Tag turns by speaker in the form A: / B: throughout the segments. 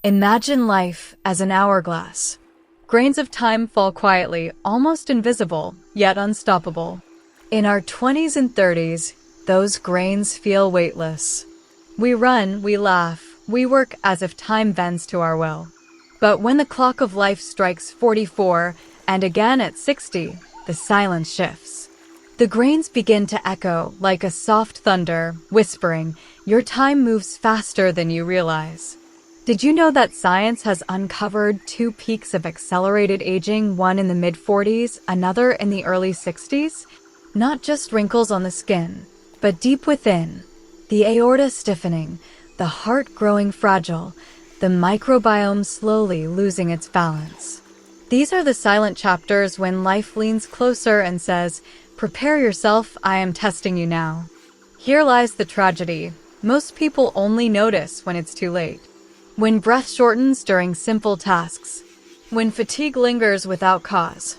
A: Imagine life as an hourglass. Grains of time fall quietly, almost invisible, yet unstoppable. In our 20s and 30s, those grains feel weightless. We run, we laugh, we work as if time bends to our will. But when the clock of life strikes 44, and again at 60, the silence shifts. The grains begin to echo like a soft thunder, whispering, "Your time moves faster than you realize." Did you know that science has uncovered two peaks of accelerated aging, one in the mid-40s, another in the early 60s? Not just wrinkles on the skin, but deep within. The aorta stiffening, the heart growing fragile, the microbiome slowly losing its balance. These are the silent chapters when life leans closer and says, "Prepare yourself, I am testing you now." Here lies the tragedy. Most people only notice when it's too late. When breath shortens during simple tasks. When fatigue lingers without cause.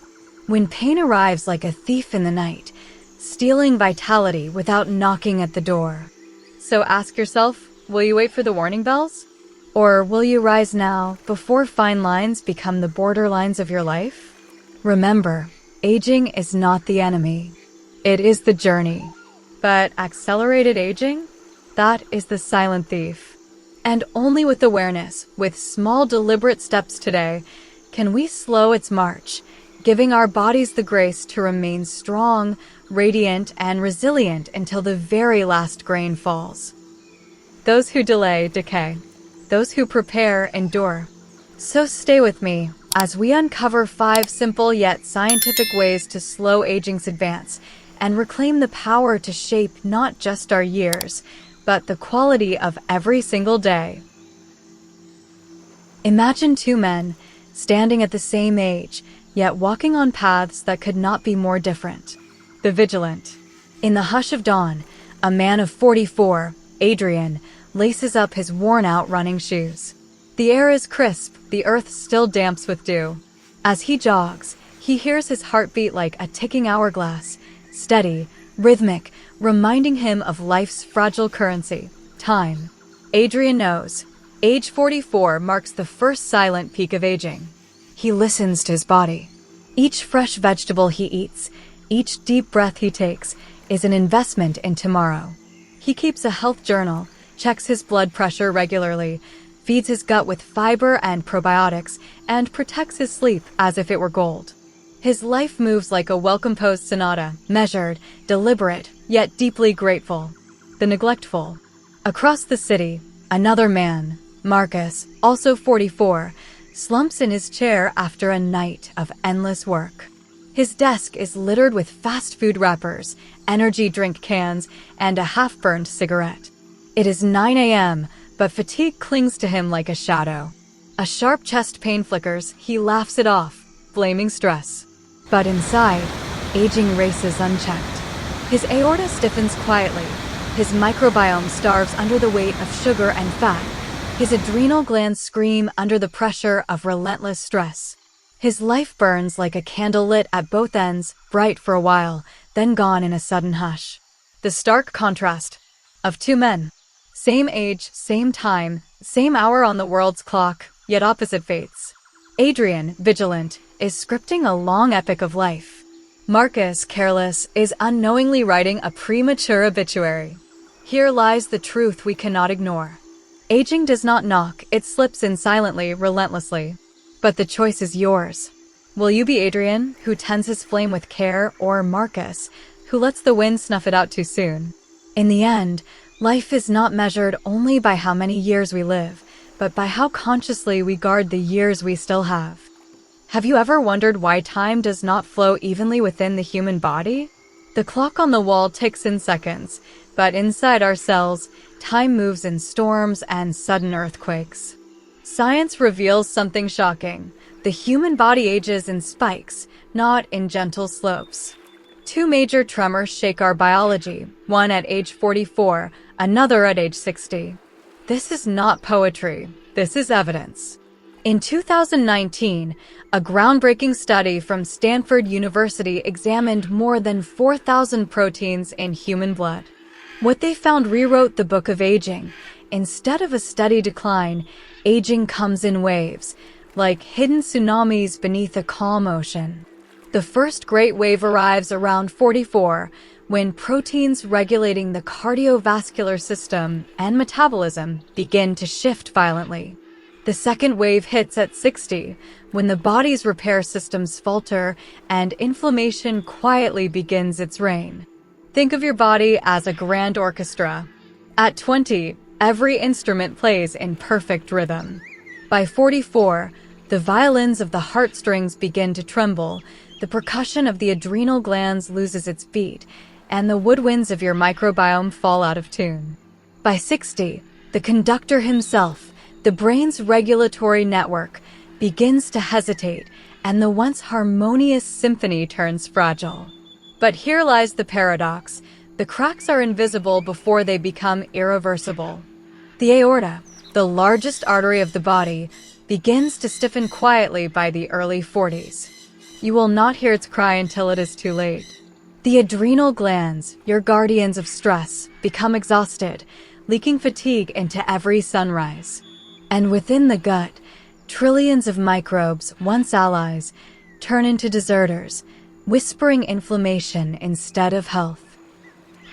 A: When pain arrives like a thief in the night, stealing vitality without knocking at the door. So ask yourself, will you wait for the warning bells? Or will you rise now before fine lines become the borderlines of your life? Remember, aging is not the enemy. It is the journey. But accelerated aging? That is the silent thief. And only with awareness, with small deliberate steps today, can we slow its march, giving our bodies the grace to remain strong, radiant, and resilient until the very last grain falls. Those who delay decay. Those who prepare endure. So stay with me as we uncover 5 simple yet scientific ways to slow aging's advance and reclaim the power to shape not just our years, but the quality of every single day. Imagine 2 men standing at the same age, yet walking on paths that could not be more different. The vigilant. In the hush of dawn, a man of 44, Adrian, laces up his worn-out running shoes. The air is crisp, the earth still damps with dew. As he jogs, he hears his heartbeat like a ticking hourglass, steady, rhythmic, reminding him of life's fragile currency, time. Adrian knows. Age 44 marks the first silent peak of aging. He listens to his body. Each fresh vegetable he eats, each deep breath he takes, is an investment in tomorrow. He keeps a health journal, checks his blood pressure regularly, feeds his gut with fiber and probiotics, and protects his sleep as if it were gold. His life moves like a well-composed sonata, measured, deliberate, yet deeply grateful. The neglectful. Across the city, another man, Marcus, also 44, slumps in his chair after a night of endless work. His desk is littered with fast food wrappers, energy drink cans, and a half-burned cigarette. It is 9 a.m., but fatigue clings to him like a shadow. A sharp chest pain flickers, he laughs it off, blaming stress. But inside, aging races unchecked. His aorta stiffens quietly, his microbiome starves under the weight of sugar and fat, his adrenal glands scream under the pressure of relentless stress. His life burns like a candle lit at both ends, bright for a while, then gone in a sudden hush. The stark contrast of 2 men. Same age, same time, same hour on the world's clock, yet opposite fates. Adrian, vigilant, is scripting a long epic of life. Marcus, careless, is unknowingly writing a premature obituary. Here lies the truth we cannot ignore. Aging does not knock, it slips in silently, relentlessly. But the choice is yours. Will you be Adrian, who tends his flame with care, or Marcus, who lets the wind snuff it out too soon? In the end, life is not measured only by how many years we live, but by how consciously we guard the years we still have. Have you ever wondered why time does not flow evenly within the human body? The clock on the wall ticks in seconds, but inside our cells, time moves in storms and sudden earthquakes. Science reveals something shocking. The human body ages in spikes, not in gentle slopes. 2 major tremors shake our biology, one at age 44, another at age 60. This is not poetry, this is evidence. In 2019, a groundbreaking study from Stanford University examined more than 4,000 proteins in human blood. What they found rewrote the book of aging. instead of a steady decline, aging comes in waves, like hidden tsunamis beneath a calm ocean. The first great wave arrives around 44, when proteins regulating the cardiovascular system and metabolism begin to shift violently. The second wave hits at 60, when the body's repair systems falter and inflammation quietly begins its reign. Think of your body as a grand orchestra. At 20, every instrument plays in perfect rhythm. By 44, the violins of the heartstrings begin to tremble, the percussion of the adrenal glands loses its beat, and the woodwinds of your microbiome fall out of tune. By 60, the conductor himself, the brain's regulatory network, begins to hesitate, and the once harmonious symphony turns fragile. But here lies the paradox. The cracks are invisible before they become irreversible. The aorta, the largest artery of the body, begins to stiffen quietly by the early 40s. You will not hear its cry until it is too late. The adrenal glands, your guardians of stress, become exhausted, leaking fatigue into every sunrise. And within the gut, trillions of microbes, once allies, turn into deserters, whispering inflammation instead of health.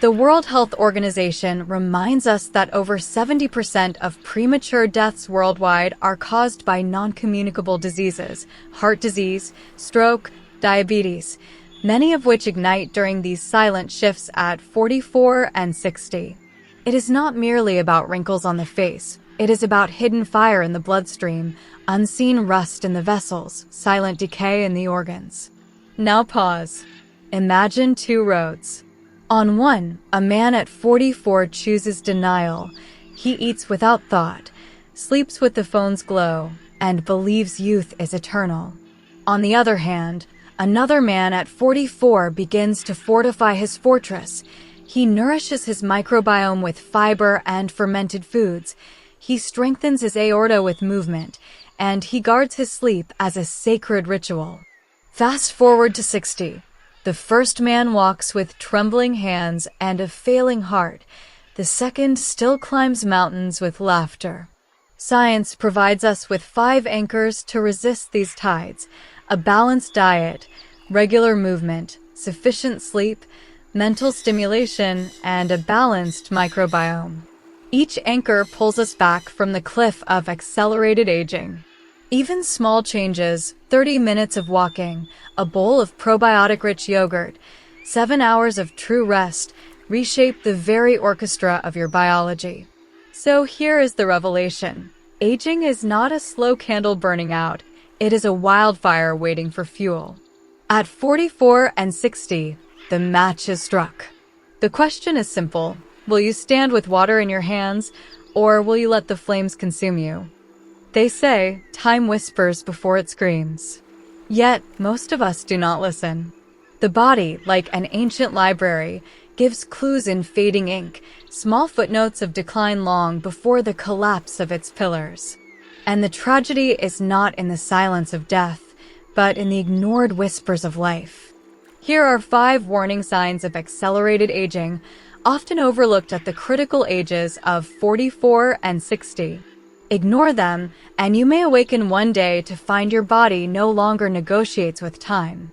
A: The World Health Organization reminds us that over 70% of premature deaths worldwide are caused by non-communicable diseases, heart disease, stroke, diabetes, many of which ignite during these silent shifts at 44 and 60. It is not merely about wrinkles on the face. It is about hidden fire in the bloodstream, unseen rust in the vessels, silent decay in the organs. Now pause. Imagine two roads. On one, a man at 44 chooses denial. He eats without thought, sleeps with the phone's glow, and believes youth is eternal. On the other hand, another man at 44 begins to fortify his fortress. He nourishes his microbiome with fiber and fermented foods. He strengthens his aorta with movement, and he guards his sleep as a sacred ritual. Fast forward to 60. The first man walks with trembling hands and a failing heart. The second still climbs mountains with laughter. Science provides us with 5 anchors to resist these tides: a balanced diet, regular movement, sufficient sleep, mental stimulation, and a balanced microbiome. Each anchor pulls us back from the cliff of accelerated aging. Even small changes, 30 minutes of walking, a bowl of probiotic-rich yogurt, 7 hours of true rest, reshape the very orchestra of your biology. So here is the revelation. Aging is not a slow candle burning out. It is a wildfire waiting for fuel. At 44 and 60, the match is struck. The question is simple. Will you stand with water in your hands, or will you let the flames consume you? They say, time whispers before it screams. Yet, most of us do not listen. The body, like an ancient library, gives clues in fading ink, small footnotes of decline long before the collapse of its pillars. And the tragedy is not in the silence of death, but in the ignored whispers of life. Here are 5 warning signs of accelerated aging, often overlooked at the critical ages of 44 and 60. Ignore them, and you may awaken one day to find your body no longer negotiates with time.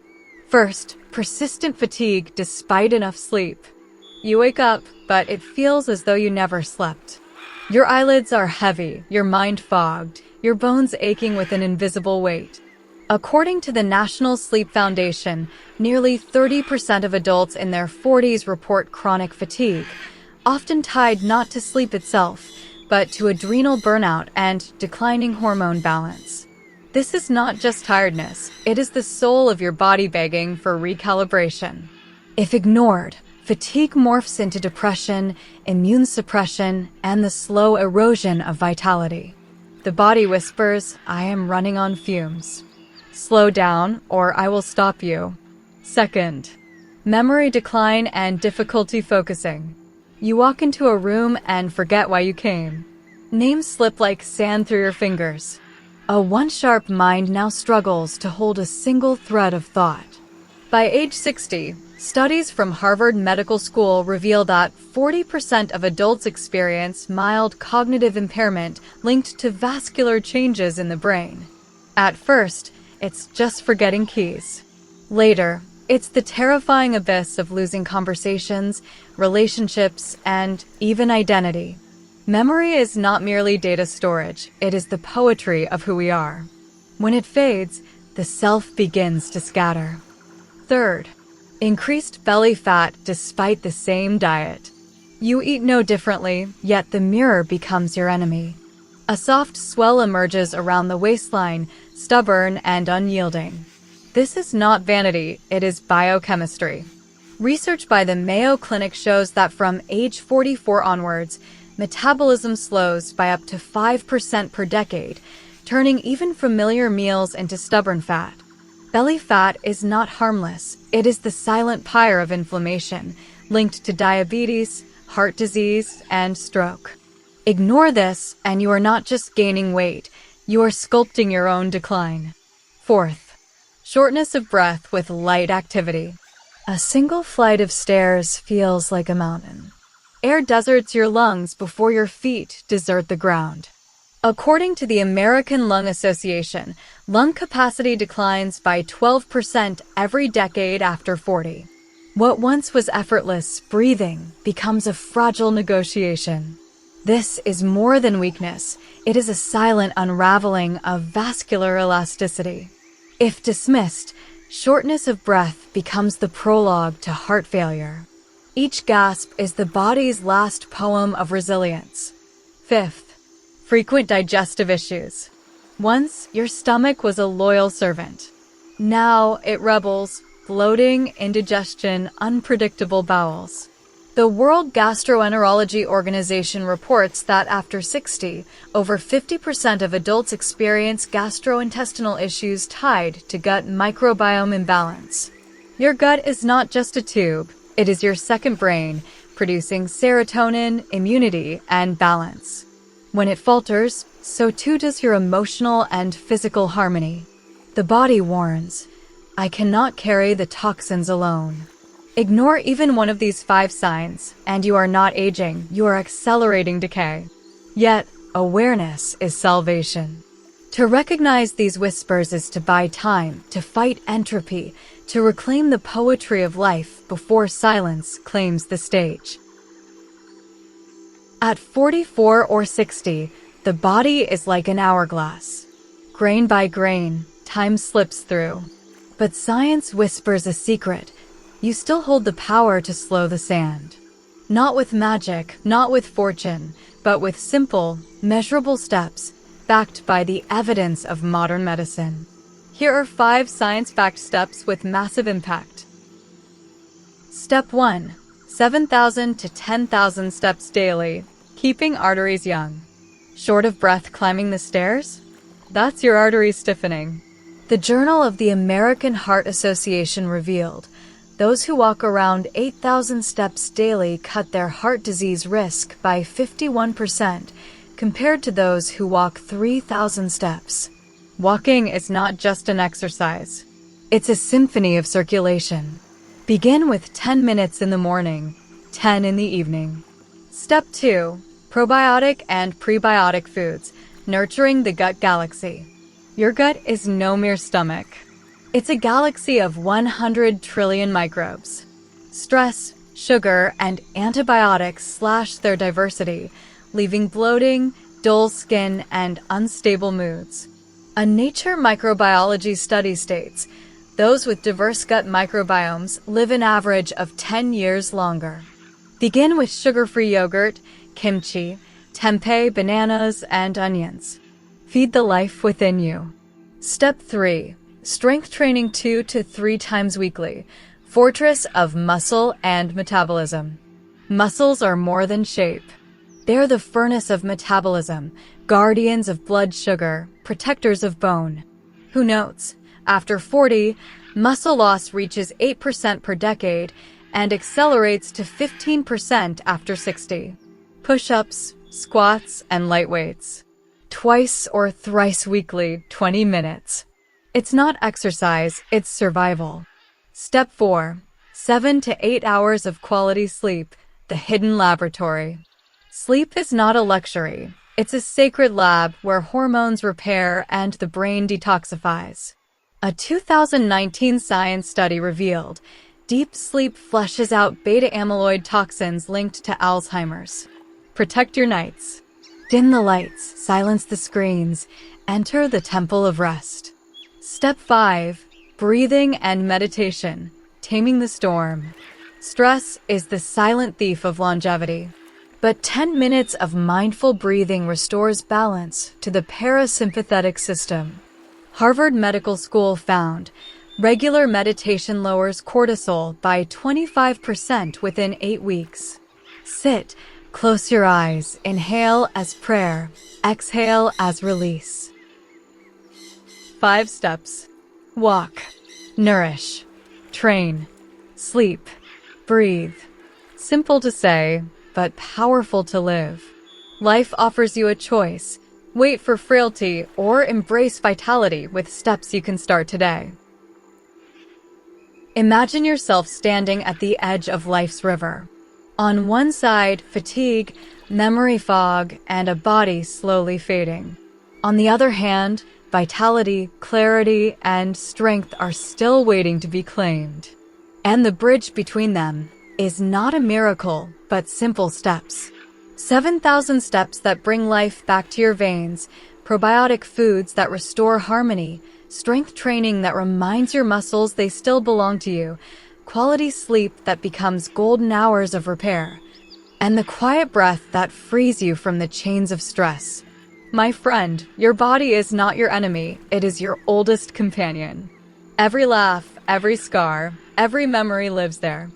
A: First, persistent fatigue despite enough sleep. You wake up, but it feels as though you never slept. Your eyelids are heavy, your mind fogged, your bones aching with an invisible weight. According to the National Sleep Foundation, nearly 30% of adults in their 40s report chronic fatigue, often tied not to sleep itself, but to adrenal burnout and declining hormone balance. This is not just tiredness, it is the soul of your body begging for recalibration. If ignored, fatigue morphs into depression, immune suppression, and the slow erosion of vitality. The body whispers, "I am running on fumes." Slow down, or I will stop you. Second, memory decline and difficulty focusing. You walk into a room and forget why you came. Names slip like sand through your fingers. A once-sharp mind now struggles to hold a single thread of thought. By age 60, studies from Harvard Medical School reveal that 40% of adults experience mild cognitive impairment linked to vascular changes in the brain. At first, it's just forgetting keys. Later, it's the terrifying abyss of losing conversations, relationships, and even identity. Memory is not merely data storage, it is the poetry of who we are. When it fades, the self begins to scatter. Third, increased belly fat despite the same diet. You eat no differently, yet the mirror becomes your enemy. A soft swell emerges around the waistline, stubborn and unyielding. This is not vanity, it is biochemistry. Research by the Mayo Clinic shows that from age 44 onwards, metabolism slows by up to 5% per decade, turning even familiar meals into stubborn fat. Belly fat is not harmless. It is the silent pyre of inflammation, linked to diabetes, heart disease, and stroke. Ignore this, and you are not just gaining weight, you are sculpting your own decline. Fourth, shortness of breath with light activity. A single flight of stairs feels like a mountain. Air deserts your lungs before your feet desert the ground. According to the American Lung Association, lung capacity declines by 12% every decade after 40. What once was effortless breathing becomes a fragile negotiation. This is more than weakness. It is a silent unraveling of vascular elasticity. If dismissed, shortness of breath becomes the prologue to heart failure. Each gasp is the body's last poem of resilience. Fifth, frequent digestive issues. Once, your stomach was a loyal servant. Now, it rebels, bloating, indigestion, unpredictable bowels. The World Gastroenterology Organization reports that after 60, over 50% of adults experience gastrointestinal issues tied to gut microbiome imbalance. Your gut is not just a tube, it is your second brain, producing serotonin, immunity, and balance. When it falters, so too does your emotional and physical harmony. The body warns, I cannot carry the toxins alone. Ignore even one of these 5 signs, and you are not aging, you are accelerating decay. Yet, awareness is salvation. To recognize these whispers is to buy time, to fight entropy, to reclaim the poetry of life before silence claims the stage. At 44 or 60, the body is like an hourglass. Grain by grain, time slips through. But science whispers a secret. You still hold the power to slow the sand. Not with magic, not with fortune, but with simple, measurable steps, backed by the evidence of modern medicine. Here are 5 science-backed steps with massive impact. Step 1. 7,000 to 10,000 steps daily, keeping arteries young. Short of breath climbing the stairs? That's your arteries stiffening. The Journal of the American Heart Association revealed those who walk around 8,000 steps daily cut their heart disease risk by 51% compared to those who walk 3,000 steps. Walking is not just an exercise. It's a symphony of circulation. Begin with 10 minutes in the morning, 10 in the evening. Step 2. Probiotic and prebiotic foods, nurturing the gut galaxy. Your gut is no mere stomach. It's a galaxy of 100 trillion microbes. Stress, sugar, and antibiotics slash their diversity, leaving bloating, dull skin, and unstable moods. A Nature microbiology study states those with diverse gut microbiomes live an average of 10 years longer. Begin with sugar-free yogurt, kimchi, tempeh, bananas, and onions. Feed the life within you. Step 3. Strength training 2 to 3 times weekly. Fortress of muscle and metabolism. Muscles are more than shape. They're the furnace of metabolism, guardians of blood sugar, protectors of bone. Who notes? After 40, muscle loss reaches 8% per decade and accelerates to 15% after 60. Push-ups, squats, and light weights. Twice or thrice weekly, 20 minutes. It's not exercise, it's survival. Step 4. 7 to 8 hours of quality sleep, the hidden laboratory. Sleep is not a luxury. It's a sacred lab where hormones repair and the brain detoxifies. A 2019 science study revealed deep sleep flushes out beta-amyloid toxins linked to Alzheimer's. Protect your nights. Dim the lights, silence the screens, enter the temple of rest. Step 5. Breathing and meditation, taming the storm. Stress is the silent thief of longevity. But 10 minutes of mindful breathing restores balance to the parasympathetic system. Harvard Medical School found regular meditation lowers cortisol by 25% within 8 weeks. Sit, close your eyes, inhale as prayer, exhale as release. 5 steps. Walk, nourish, train, sleep, breathe. Simple to say, but powerful to live. Life offers you a choice. Wait for frailty or embrace vitality with steps you can start today. Imagine yourself standing at the edge of life's river. On one side, fatigue, memory fog, and a body slowly fading. On the other hand, vitality, clarity, and strength are still waiting to be claimed. And the bridge between them is not a miracle, but simple steps. 7,000 steps that bring life back to your veins, probiotic foods that restore harmony, strength training that reminds your muscles they still belong to you, quality sleep that becomes golden hours of repair, and the quiet breath that frees you from the chains of stress. My friend, your body is not your enemy, it is your oldest companion. Every laugh, every scar, every memory lives there.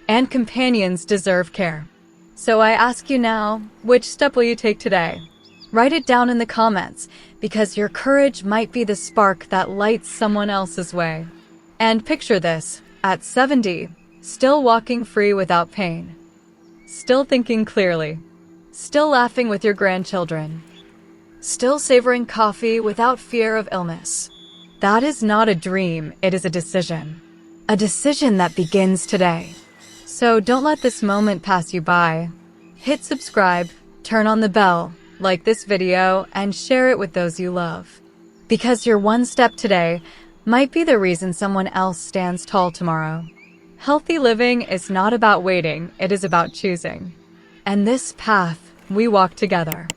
A: And companions deserve care. So I ask you now, which step will you take today? Write it down in the comments, because your courage might be the spark that lights someone else's way. And picture this, at 70, still walking free without pain. Still thinking clearly. Still laughing with your grandchildren. Still savoring coffee without fear of illness. That is not a dream, it is a decision. A decision that begins today. So don't let this moment pass you by. Hit subscribe, turn on the bell, like this video, and share it with those you love. Because your one step today might be the reason someone else stands tall tomorrow. Healthy living is not about waiting, it is about choosing. And this path we walk together.